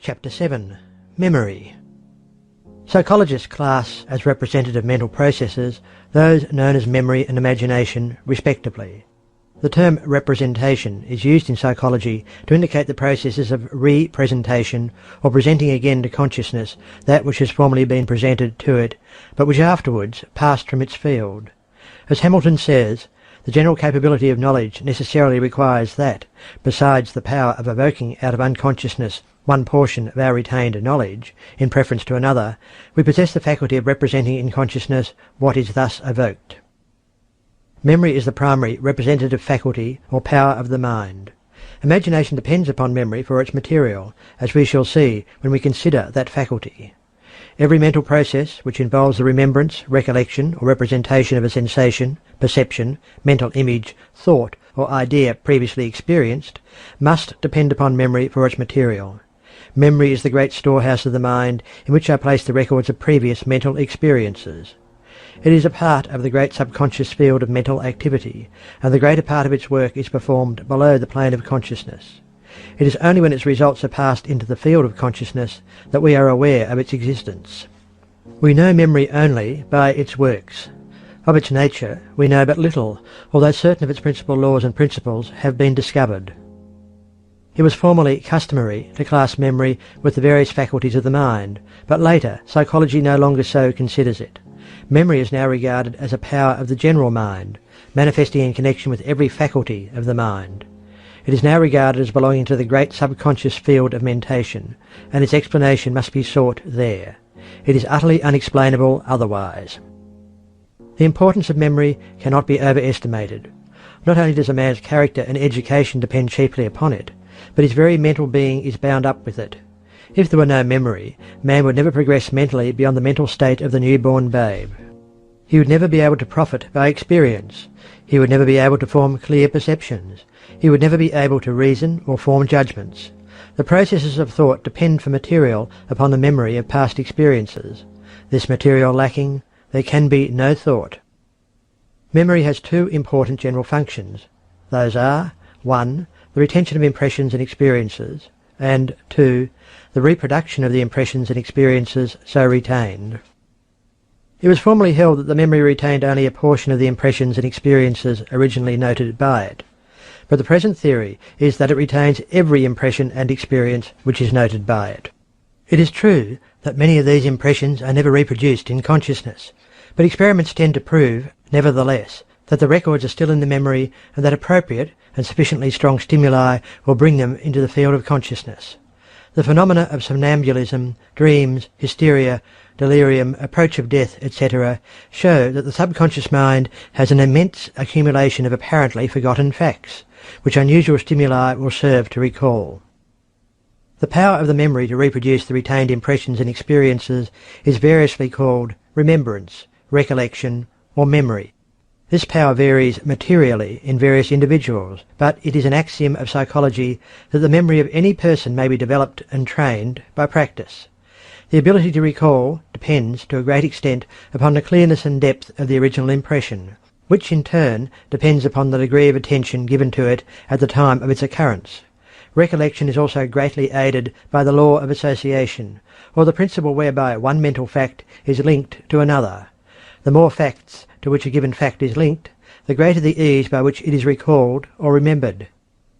Chapter 7. Memory. Psychologists class as representative mental processes those known as memory and imagination, respectively. The term representation is used in psychology to indicate the processes of re-presentation or presenting again to consciousness that which has formerly been presented to it, but which afterwards passed from its field. As Hamilton says, the general capability of knowledge necessarily requires that, besides the power of evoking out of unconsciousness one portion of our retained knowledge, in preference to another, we possess the faculty of representing in consciousness what is thus evoked. Memory is the primary representative faculty or power of the mind. Imagination depends upon memory for its material, as we shall see when we consider that faculty. Every mental process which involves the remembrance, recollection, or representation of a sensation, perception, mental image, thought, or idea previously experienced must depend upon memory for its material. Memory is the great storehouse of the mind in which are placed the records of previous mental experiences. It is a part of the great subconscious field of mental activity, and the greater part of its work is performed below the plane of consciousness. It is only when its results are passed into the field of consciousness that we are aware of its existence. We know memory only by its works. Of its nature we know but little, although certain of its principal laws and principles have been discovered. It was formerly customary to class memory with the various faculties of the mind, but later psychology no longer so considers it. Memory is now regarded as a power of the general mind, manifesting in connection with every faculty of the mind. It is now regarded as belonging to the great subconscious field of mentation, and its explanation must be sought there. It is utterly unexplainable otherwise. The importance of memory cannot be overestimated. Not only does a man's character and education depend chiefly upon it, but his very mental being is bound up with it. If there were no memory, man would never progress mentally beyond the mental state of the newborn babe. He would never be able to profit by experience. He would never be able to form clear perceptions. He would never be able to reason or form judgments. The processes of thought depend for material upon the memory of past experiences. This material lacking, there can be no thought. Memory has two important general functions. Those are, 1. The retention of impressions and experiences, and 2. The reproduction of the impressions and experiences so retained. It was formerly held that the memory retained only a portion of the impressions and experiences originally noted by it, but the present theory is that it retains every impression and experience which is noted by it. It is true that many of these impressions are never reproduced in consciousness, but experiments tend to prove, nevertheless, that the records are still in the memory and that appropriate and sufficiently strong stimuli will bring them into the field of consciousness. The phenomena of somnambulism, dreams, hysteria, delirium, approach of death, etc. show that the subconscious mind has an immense accumulation of apparently forgotten facts, which unusual stimuli will serve to recall. The power of the memory to reproduce the retained impressions and experiences is variously called remembrance, recollection, or memory. This power varies materially in various individuals, but it is an axiom of psychology that the memory of any person may be developed and trained by practice. The ability to recall depends to a great extent upon the clearness and depth of the original impression, which in turn depends upon the degree of attention given to it at the time of its occurrence. Recollection is also greatly aided by the law of association, or the principle whereby one mental fact is linked to another. The more facts to which a given fact is linked, the greater the ease by which it is recalled or remembered.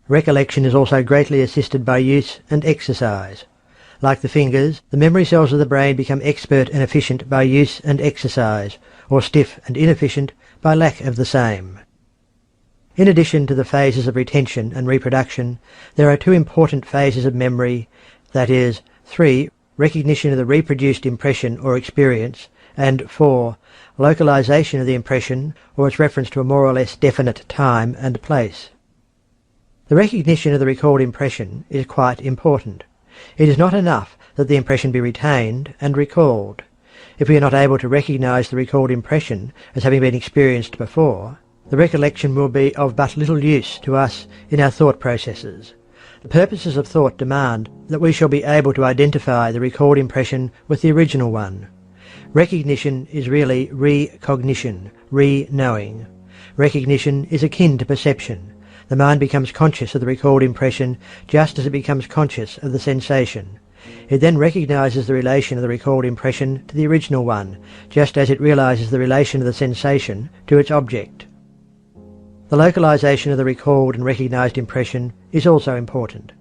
Recollection is also greatly assisted by use and exercise. Like the fingers, the memory cells of the brain become expert and efficient by use and exercise, or stiff and inefficient by lack of the same. In addition to the phases of retention and reproduction, there are two important phases of memory, that is, 3. Recognition of the reproduced impression or experience, and 4. Localization of the impression or its reference to a more or less definite time and place. The recognition of the recalled impression is quite important. It is not enough that the impression be retained and recalled. If we are not able to recognize the recalled impression as having been experienced before, the recollection will be of but little use to us in our thought processes. The purposes of thought demand that we shall be able to identify the recalled impression with the original one. Recognition is really recognition, re-knowing. Recognition is akin to perception. The mind becomes conscious of the recalled impression just as it becomes conscious of the sensation. It then recognises the relation of the recalled impression to the original one, just as it realises the relation of the sensation to its object. The localisation of the recalled and recognised impression is also important.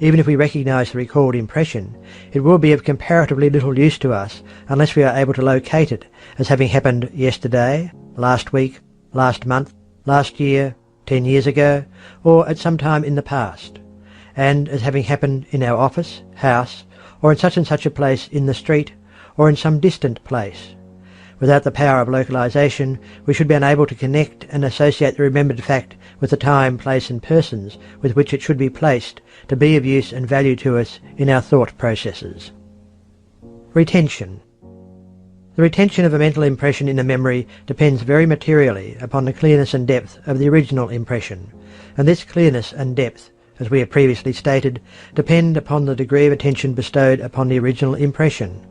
Even if we recognise the recalled impression, it will be of comparatively little use to us unless we are able to locate it as having happened yesterday, last week, last month, last year, 10 years ago, or at some time in the past, and as having happened in our office, house, or in such and such a place in the street, or in some distant place. Without the power of localisation, we should be unable to connect and associate the remembered fact with the time, place and persons with which it should be placed to be of use and value to us in our thought processes. Retention. The retention of a mental impression in a memory depends very materially upon the clearness and depth of the original impression, and this clearness and depth, as we have previously stated, depend upon the degree of attention bestowed upon the original impression.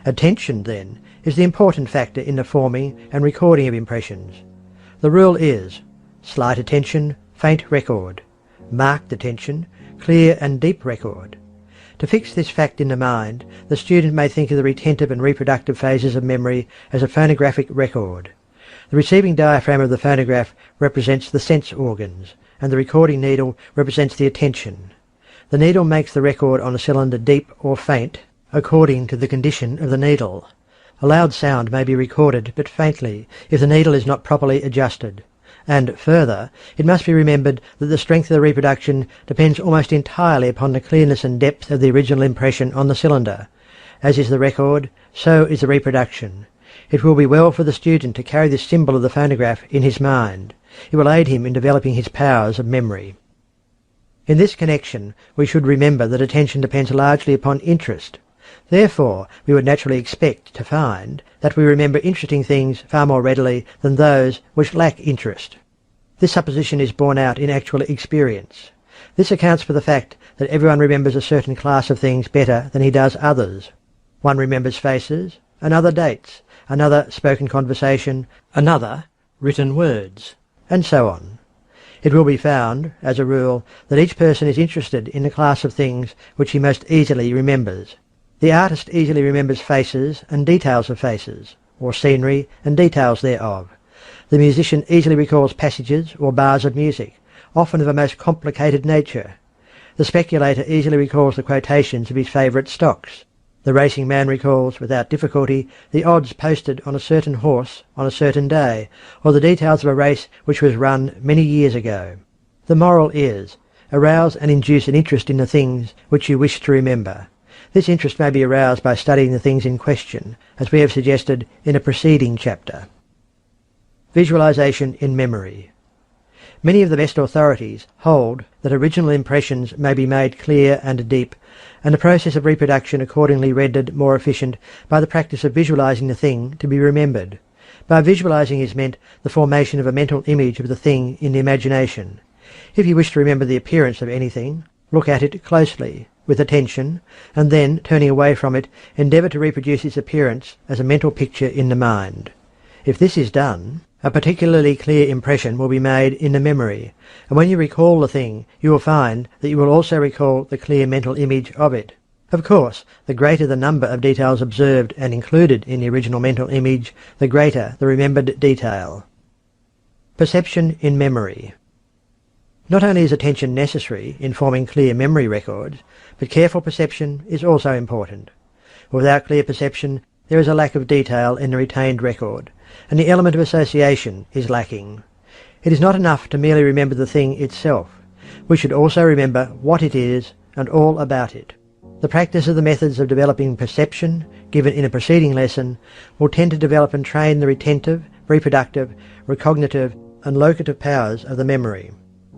Attention, then, is the important factor in the forming and recording of impressions. The rule is: slight attention, faint record; marked attention, clear and deep record. To fix this fact in the mind, the student may think of the retentive and reproductive phases of memory as a phonographic record. The receiving diaphragm of the phonograph represents the sense organs, and the recording needle represents the attention. The needle makes the record on a cylinder deep or faint, according to the condition of the needle. A loud sound may be recorded but faintly if the needle is not properly adjusted. And further, it must be remembered that the strength of the reproduction depends almost entirely upon the clearness and depth of the original impression on the cylinder. As is the record, so is the reproduction. It will be well for the student to carry this symbol of the phonograph in his mind. It will aid him in developing his powers of memory. In this connection, we should remember that attention depends largely upon interest. Therefore, we would naturally expect to find that we remember interesting things far more readily than those which lack interest. This supposition is borne out in actual experience. This accounts for the fact that everyone remembers a certain class of things better than he does others. One remembers faces, another dates, another spoken conversation, another written words, and so on. It will be found, as a rule, that each person is interested in the class of things which he most easily remembers. The artist easily remembers faces and details of faces, or scenery and details thereof. The musician easily recalls passages or bars of music, often of a most complicated nature. The speculator easily recalls the quotations of his favourite stocks. The racing man recalls, without difficulty, the odds posted on a certain horse on a certain day, or the details of a race which was run many years ago. The moral is: arouse and induce an interest in the things which you wish to remember. This interest may be aroused by studying the things in question, as we have suggested in a preceding chapter. Visualization in memory. Many of the best authorities hold that original impressions may be made clear and deep, and the process of reproduction accordingly rendered more efficient by the practice of visualizing the thing to be remembered. By visualizing is meant the formation of a mental image of the thing in the imagination. If you wish to remember the appearance of anything, look at it closely, with attention, and then, turning away from it, endeavour to reproduce its appearance as a mental picture in the mind. If this is done, a particularly clear impression will be made in the memory, and when you recall the thing, you will find that you will also recall the clear mental image of it. Of course, the greater the number of details observed and included in the original mental image, the greater the remembered detail. Perception in memory. Not only is attention necessary in forming clear memory records, but careful perception is also important. Without clear perception, there is a lack of detail in the retained record, and the element of association is lacking. It is not enough to merely remember the thing itself. We should also remember what it is and all about it. The practice of the methods of developing perception, given in a preceding lesson, will tend to develop and train the retentive, reproductive, recognitive, and locative powers of the memory.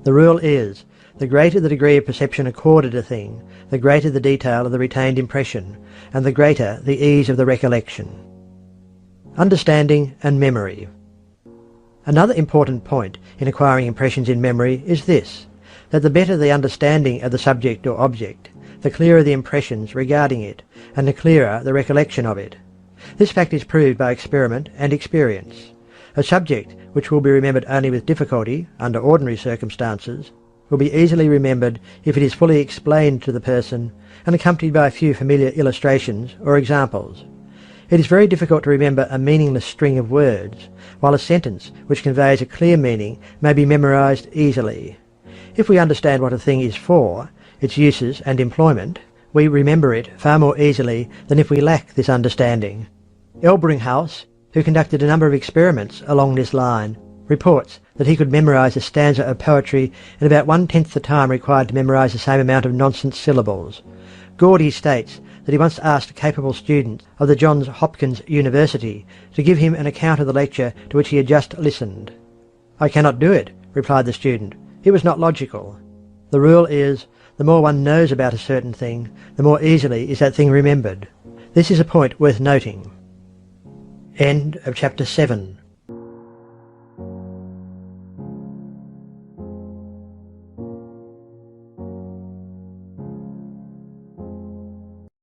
The rule is: the greater the degree of perception accorded a thing, the greater the detail of the retained impression, and the greater the ease of the recollection. Understanding and memory. Another important point in acquiring impressions in memory is this: that the better the understanding of the subject or object, the clearer the impressions regarding it, and the clearer the recollection of it. This fact is proved by experiment and experience. A subject which will be remembered only with difficulty, under ordinary circumstances, will be easily remembered if it is fully explained to the person and accompanied by a few familiar illustrations or examples. It is very difficult to remember a meaningless string of words, while a sentence which conveys a clear meaning may be memorized easily. If we understand what a thing is for, its uses and employment, we remember it far more easily than if we lack this understanding. Elbringhaus, who conducted a number of experiments along this line, reports that he could memorize a stanza of poetry in about 1/10 the time required to memorize the same amount of nonsense syllables. Gordy states that he once asked a capable student of the Johns Hopkins University to give him an account of the lecture to which he had just listened. "I cannot do it," replied the student. "It was not logical." The rule is, the more one knows about a certain thing, the more easily is that thing remembered. This is a point worth noting. End of chapter 7.